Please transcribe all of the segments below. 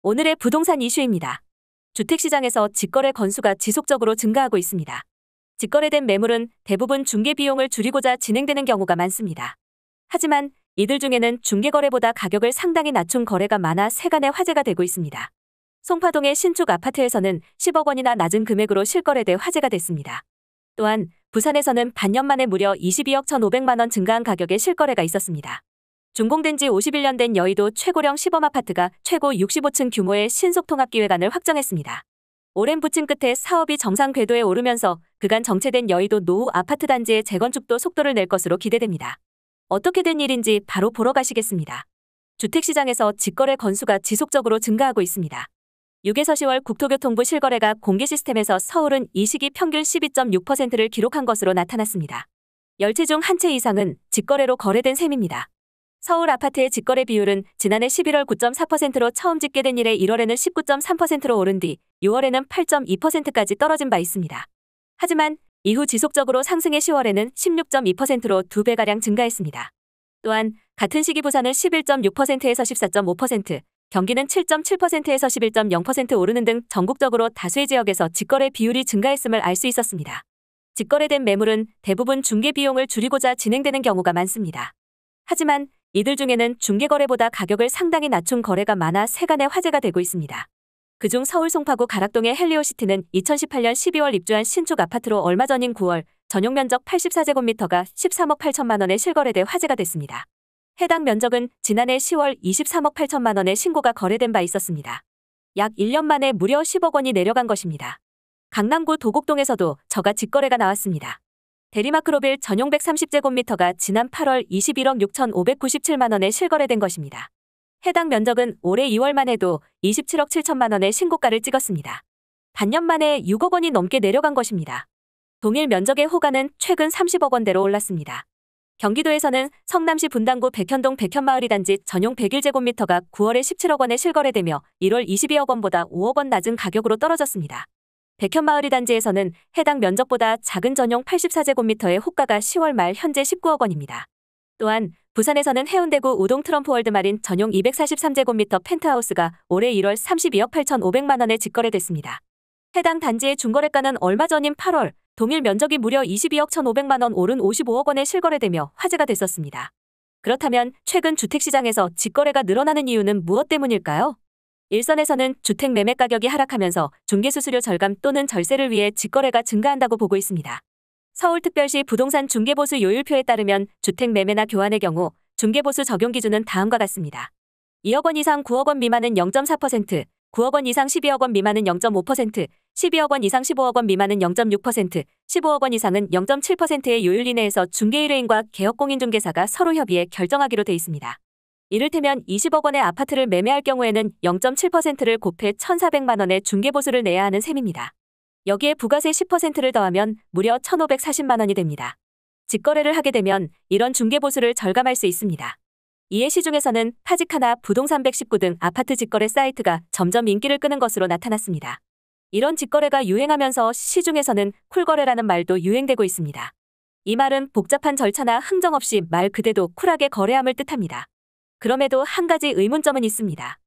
오늘의 부동산 이슈입니다. 주택시장에서 직거래 건수가 지속적으로 증가하고 있습니다. 직거래된 매물은 대부분 중개 비용을 줄이고자 진행되는 경우가 많습니다. 하지만 이들 중에는 중개거래보다 가격을 상당히 낮춘 거래가 많아 세간의 화제가 되고 있습니다. 송파동의 신축 아파트에서는 10억 원이나 낮은 금액으로 실거래돼 화제가 됐습니다. 또한 부산에서는 반년 만에 무려 22억 1,500만 원 증가한 가격의 실거래가 있었습니다. 준공된 지 51년 된 여의도 최고령 시범아파트가 최고 65층 규모의 신속통합기획안을 확정했습니다. 오랜 부침 끝에 사업이 정상 궤도에 오르면서 그간 정체된 여의도 노후 아파트 단지의 재건축도 속도를 낼 것으로 기대됩니다. 어떻게 된 일인지 바로 보러 가시겠습니다. 주택시장에서 직거래 건수가 지속적으로 증가하고 있습니다. 6에서 10월 국토교통부 실거래가 공개 시스템에서 서울은 이 시기 평균 12.6%를 기록한 것으로 나타났습니다. 10채 중 한 채 이상은 직거래로 거래된 셈입니다. 서울 아파트의 직거래 비율은 지난해 11월 9.4%로 처음 집계된 이래 1월에는 19.3%로 오른 뒤 6월에는 8.2%까지 떨어진 바 있습니다. 하지만 이후 지속적으로 상승해 10월에는 16.2%로 2배가량 증가했습니다. 또한 같은 시기 부산은 11.6%에서 14.5%, 경기는 7.7%에서 11.0% 오르는 등 전국적으로 다수의 지역에서 직거래 비율이 증가했음을 알 수 있었습니다. 직거래된 매물은 대부분 중개 비용을 줄이고자 진행되는 경우가 많습니다. 하지만 이들 중에는 중개거래보다 가격을 상당히 낮춘 거래가 많아 세간의 화제가 되고 있습니다. 그중 서울 송파구 가락동의 헬리오시티는 2018년 12월 입주한 신축 아파트로 얼마 전인 9월 전용 면적 84제곱미터가 13억 8천만 원에 실거래돼 화제가 됐습니다. 해당 면적은 지난해 10월 23억 8천만 원의 신고가 거래된 바 있었습니다. 약 1년 만에 무려 10억 원이 내려간 것입니다. 강남구 도곡동에서도 저가 직거래가 나왔습니다. 대리마크로빌 전용 130제곱미터가 지난 8월 21억 6,597만 원에 실거래된 것입니다. 해당 면적은 올해 2월만 해도 27억 7천만 원의 신고가를 찍었습니다. 반년 만에 6억 원이 넘게 내려간 것입니다. 동일 면적의 호가는 최근 30억 원대로 올랐습니다. 경기도에서는 성남시 분당구 백현동 백현마을이 단지 전용 101제곱미터가 9월에 17억 원에 실거래되며 1월 22억 원보다 5억 원 낮은 가격으로 떨어졌습니다. 백현마을이 단지에서는 해당 면적보다 작은 전용 84제곱미터의 호가가 10월 말 현재 19억 원입니다. 또한 부산에서는 해운대구 우동 트럼프월드 마린 전용 243제곱미터 펜트하우스가 올해 1월 32억 8,500만 원에 직거래됐습니다. 해당 단지의 중거래가는 얼마 전인 8월 동일 면적이 무려 22억 1,500만 원 오른 55억 원에 실거래되며 화제가 됐었습니다. 그렇다면 최근 주택시장에서 직거래가 늘어나는 이유는 무엇 때문일까요? 일선에서는 주택 매매 가격이 하락하면서 중개수수료 절감 또는 절세를 위해 직거래가 증가한다고 보고 있습니다. 서울특별시 부동산 중개보수 요율표에 따르면 주택 매매나 교환의 경우 중개보수 적용 기준은 다음과 같습니다. 2억 원 이상 9억 원 미만은 0.4%, 9억 원 이상 12억 원 미만은 0.5%, 12억 원 이상 15억 원 미만은 0.6%, 15억 원 이상은 0.7%의 요율 이내에서 중개의뢰인과 개업공인중개사가 서로 협의해 결정하기로 돼 있습니다. 이를테면 20억 원의 아파트를 매매할 경우에는 0.7%를 곱해 1,400만 원의 중개보수를 내야 하는 셈입니다. 여기에 부가세 10%를 더하면 무려 1,540만 원이 됩니다. 직거래를 하게 되면 이런 중개보수를 절감할 수 있습니다. 이에 시중에서는 파지카나 부동산 119 등 아파트 직거래 사이트가 점점 인기를 끄는 것으로 나타났습니다. 이런 직거래가 유행하면서 시중에서는 쿨거래라는 말도 유행되고 있습니다. 이 말은 복잡한 절차나 흥정 없이 말 그대로 쿨하게 거래함을 뜻합니다. 그럼에도 한 가지 의문점은 있습니다.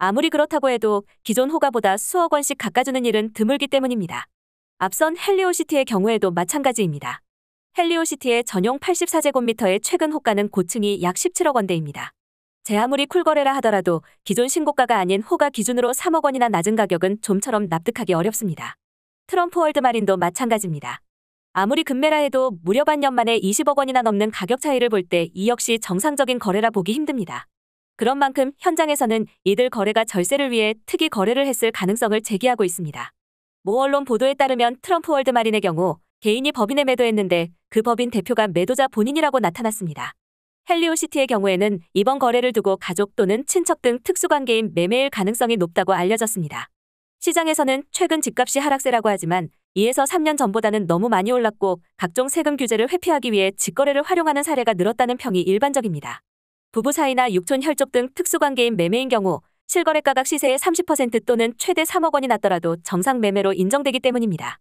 아무리 그렇다고 해도 기존 호가보다 수억 원씩 깎아주는 일은 드물기 때문입니다. 앞선 헬리오시티의 경우에도 마찬가지입니다. 헬리오시티의 전용 84제곱미터의 최근 호가는 고층이 약 17억 원대입니다. 제 아무리 쿨거래라 하더라도 기존 신고가가 아닌 호가 기준으로 3억 원이나 낮은 가격은 좀처럼 납득하기 어렵습니다. 트럼프월드 마린도 마찬가지입니다. 아무리 급매라 해도 무려 반년 만에 20억 원이나 넘는 가격 차이를 볼 때 이 역시 정상적인 거래라 보기 힘듭니다. 그런 만큼 현장에서는 이들 거래가 절세를 위해 특이 거래를 했을 가능성을 제기하고 있습니다. 모 언론 보도에 따르면 트럼프월드 마린의 경우 개인이 법인에 매도했는데 그 법인 대표가 매도자 본인이라고 나타났습니다. 헬리오시티의 경우에는 이번 거래를 두고 가족 또는 친척 등 특수관계인 매매일 가능성이 높다고 알려졌습니다. 시장에서는 최근 집값이 하락세라고 하지만 2에서 3년 전보다는 너무 많이 올랐고 각종 세금 규제를 회피하기 위해 직거래를 활용하는 사례가 늘었다는 평이 일반적입니다. 부부 사이나 육촌 혈족 등 특수관계인 매매인 경우 실거래가각 시세의 30% 또는 최대 3억 원이 났더라도 정상 매매로 인정되기 때문입니다.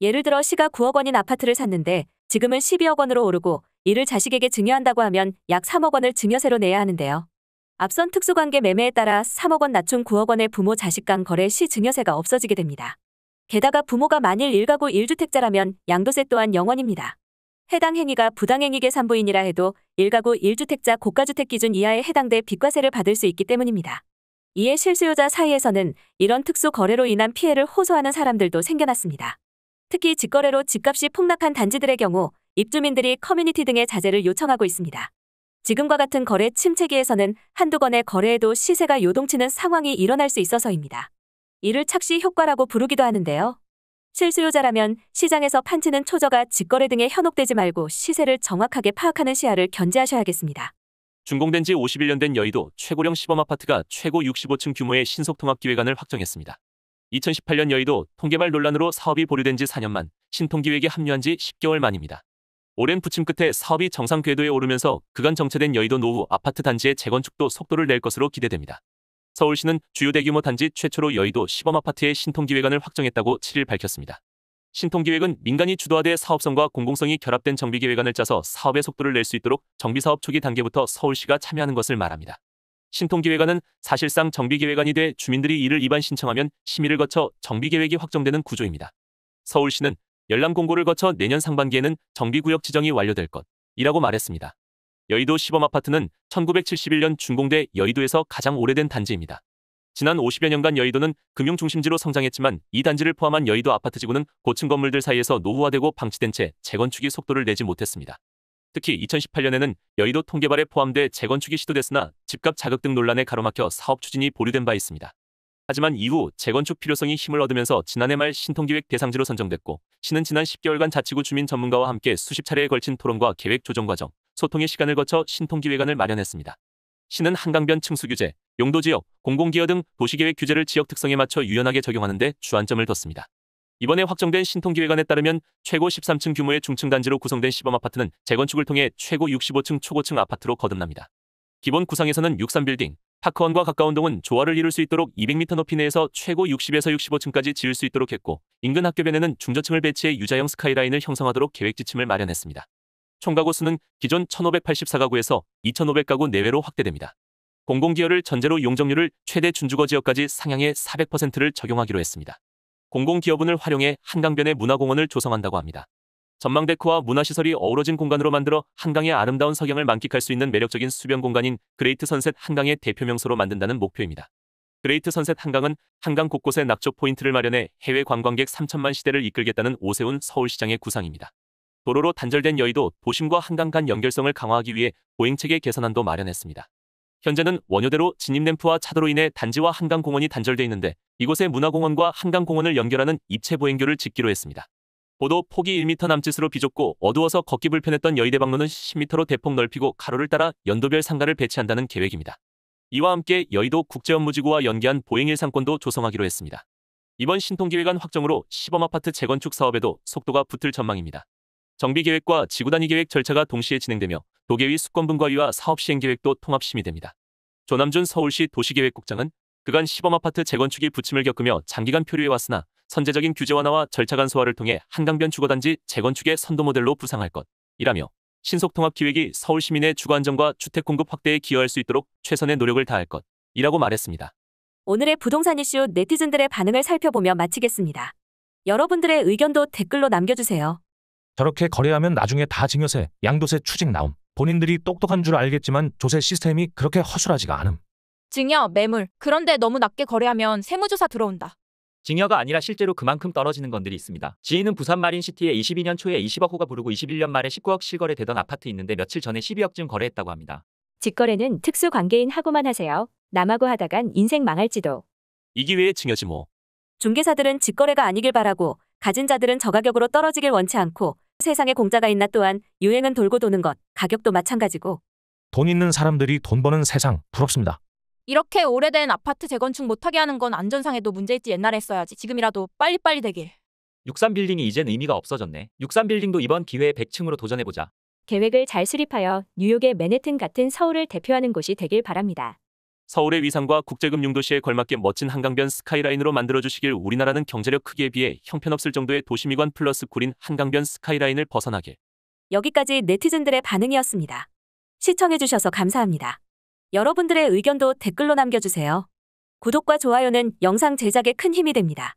예를 들어 시가 9억 원인 아파트를 샀는데 지금은 12억 원으로 오르고 이를 자식에게 증여한다고 하면 약 3억 원을 증여세로 내야 하는데요. 앞선 특수관계 매매에 따라 3억 원 낮춘 9억 원의 부모 자식 간 거래 시 증여세가 없어지게 됩니다. 게다가 부모가 만일 1가구 1주택자라면 양도세 또한 0원입니다. 해당 행위가 부당행위 산부인이라 해도 1가구 1주택자 고가주택 기준 이하에 해당돼 비과세를 받을 수 있기 때문입니다. 이에 실수요자 사이에서는 이런 특수 거래로 인한 피해를 호소하는 사람들도 생겨났습니다. 특히 직거래로 집값이 폭락한 단지들의 경우 입주민들이 커뮤니티 등의 자제를 요청하고 있습니다. 지금과 같은 거래 침체기에서는 한두 건의 거래에도 시세가 요동치는 상황이 일어날 수 있어서입니다. 이를 착시 효과라고 부르기도 하는데요. 실수요자라면 시장에서 판치는 초저가 직거래 등에 현혹되지 말고 시세를 정확하게 파악하는 시야를 견제하셔야겠습니다. 준공된 지 51년 된 여의도 최고령 시범아파트가 최고 65층 규모의 신속통합기획안을 확정했습니다. 2018년 여의도 통계말 논란으로 사업이 보류된 지 4년 만 신통기획에 합류한 지 10개월 만입니다. 오랜 부침 끝에 사업이 정상 궤도에 오르면서 그간 정체된 여의도 노후 아파트 단지의 재건축도 속도를 낼 것으로 기대됩니다. 서울시는 주요 대규모 단지 최초로 여의도 시범아파트의 신통기획안을 확정했다고 7일 밝혔습니다. 신통기획은 민간이 주도하되 사업성과 공공성이 결합된 정비계획안을 짜서 사업의 속도를 낼 수 있도록 정비사업 초기 단계부터 서울시가 참여하는 것을 말합니다. 신통기획안은 사실상 정비계획안이 돼 주민들이 이를 입안 신청하면 심의를 거쳐 정비계획이 확정되는 구조입니다. 서울시는 열람 공고를 거쳐 내년 상반기에는 정비구역 지정이 완료될 것이라고 말했습니다. 여의도 시범아파트는 1971년 준공돼 여의도에서 가장 오래된 단지입니다. 지난 50여 년간 여의도는 금융중심지로 성장했지만 이 단지를 포함한 여의도 아파트 지구는 고층 건물들 사이에서 노후화되고 방치된 채 재건축이 속도를 내지 못했습니다. 특히 2018년에는 여의도 통계발에 포함돼 재건축이 시도됐으나 집값 자극 등 논란에 가로막혀 사업 추진이 보류된 바 있습니다. 하지만 이후 재건축 필요성이 힘을 얻으면서 지난해 말 신통기획 대상지로 선정됐고 시는 지난 10개월간 자치구 주민 전문가와 함께 수십 차례에 걸친 토론과 계획 조정 과정, 소통의 시간을 거쳐 신통기획안을 마련했습니다. 시는 한강변 층수규제, 용도지역, 공공기여 등 도시계획 규제를 지역 특성에 맞춰 유연하게 적용하는 데 주안점을 뒀습니다. 이번에 확정된 신통기획안에 따르면 최고 13층 규모의 중층 단지로 구성된 시범아파트는 재건축을 통해 최고 65층 초고층 아파트로 거듭납니다. 기본 구상에서는 63빌딩, 파크원과 가까운 동은 조화를 이룰 수 있도록 200m 높이 내에서 최고 60에서 65층까지 지을 수 있도록 했고 인근 학교변에는 중저층을 배치해 유자형 스카이라인을 형성하도록 계획 지침을 마련했습니다. 총 가구 수는 기존 1584가구에서 2500가구 내외로 확대됩니다. 공공기여를 전제로 용적률을 최대 준주거 지역까지 상향해 400%를 적용하기로 했습니다. 공공기여분을 활용해 한강변에 문화공원을 조성한다고 합니다. 전망데크와 문화시설이 어우러진 공간으로 만들어 한강의 아름다운 석양을 만끽할 수 있는 매력적인 수변 공간인 그레이트 선셋 한강의 대표 명소로 만든다는 목표입니다. 그레이트 선셋 한강은 한강 곳곳에 낙조 포인트를 마련해 해외 관광객 3천만 시대를 이끌겠다는 오세훈 서울시장의 구상입니다. 도로로 단절된 여의도 도심과 한강 간 연결성을 강화하기 위해 보행체계 개선안도 마련했습니다. 현재는 원효대로 진입램프와 차도로 인해 단지와 한강공원이 단절돼 있는데 이곳에 문화공원과 한강공원을 연결하는 입체 보행교를 짓기로 했습니다. 보도 폭이 1m 남짓으로 비좁고 어두워서 걷기 불편했던 여의대방로는 10m로 대폭 넓히고 가로를 따라 연도별 상가를 배치한다는 계획입니다. 이와 함께 여의도 국제업무지구와 연계한 보행일상권도 조성하기로 했습니다. 이번 신통기획안 확정으로 시범아파트 재건축 사업에도 속도가 붙을 전망입니다. 정비계획과 지구단위 계획 절차가 동시에 진행되며 도계위 수권분과위와 사업시행계획도 통합 심의됩니다. 조남준 서울시 도시계획국장은 그간 시범아파트 재건축이 부침을 겪으며 장기간 표류해 왔으나 선제적인 규제 완화와 절차 간소화를 통해 한강변 주거단지 재건축의 선도 모델로 부상할 것이라며 신속통합기획이 서울 시민의 주거 안정과 주택 공급 확대에 기여할 수 있도록 최선의 노력을 다할 것이라고 말했습니다. 오늘의 부동산 이슈 네티즌들의 반응을 살펴보며 마치겠습니다. 여러분들의 의견도 댓글로 남겨주세요. 저렇게 거래하면 나중에 다 증여세, 양도세 추징 나옴. 본인들이 똑똑한 줄 알겠지만 조세 시스템이 그렇게 허술하지가 않음. 증여, 매물. 그런데 너무 낮게 거래하면 세무조사 들어온다. 증여가 아니라 실제로 그만큼 떨어지는 건들이 있습니다. 지인은 부산 마린시티에 22년 초에 20억 호가 부르고 21년 말에 19억 실거래되던 아파트 있는데 며칠 전에 12억쯤 거래했다고 합니다. 직거래는 특수 관계인 하고만 하세요. 남하고 하다간 인생 망할지도. 이 기회에 증여지 뭐. 중개사들은 직거래가 아니길 바라고 가진 자들은 저가격으로 떨어지길 원치 않고 세상에 공짜가 있나 또한 유행은 돌고 도는 것, 가격도 마찬가지고. 돈 있는 사람들이 돈 버는 세상 부럽습니다. 이렇게 오래된 아파트 재건축 못하게 하는 건 안전상에도 문제있지. 옛날에 했어야지. 지금이라도 빨리빨리 되길. 63빌딩이 이젠 의미가 없어졌네. 63빌딩도 이번 기회에 100층으로 도전해보자. 계획을 잘 수립하여 뉴욕의 맨해튼 같은 서울을 대표하는 곳이 되길 바랍니다. 서울의 위상과 국제금융도시에 걸맞게 멋진 한강변 스카이라인으로 만들어주시길. 우리나라는 경제력 크기에 비해 형편없을 정도의 도시미관 플러스 구린 한강변 스카이라인을 벗어나길. 여기까지 네티즌들의 반응이었습니다. 시청해주셔서 감사합니다. 여러분들의 의견도 댓글로 남겨주세요. 구독과 좋아요는 영상 제작에 큰 힘이 됩니다.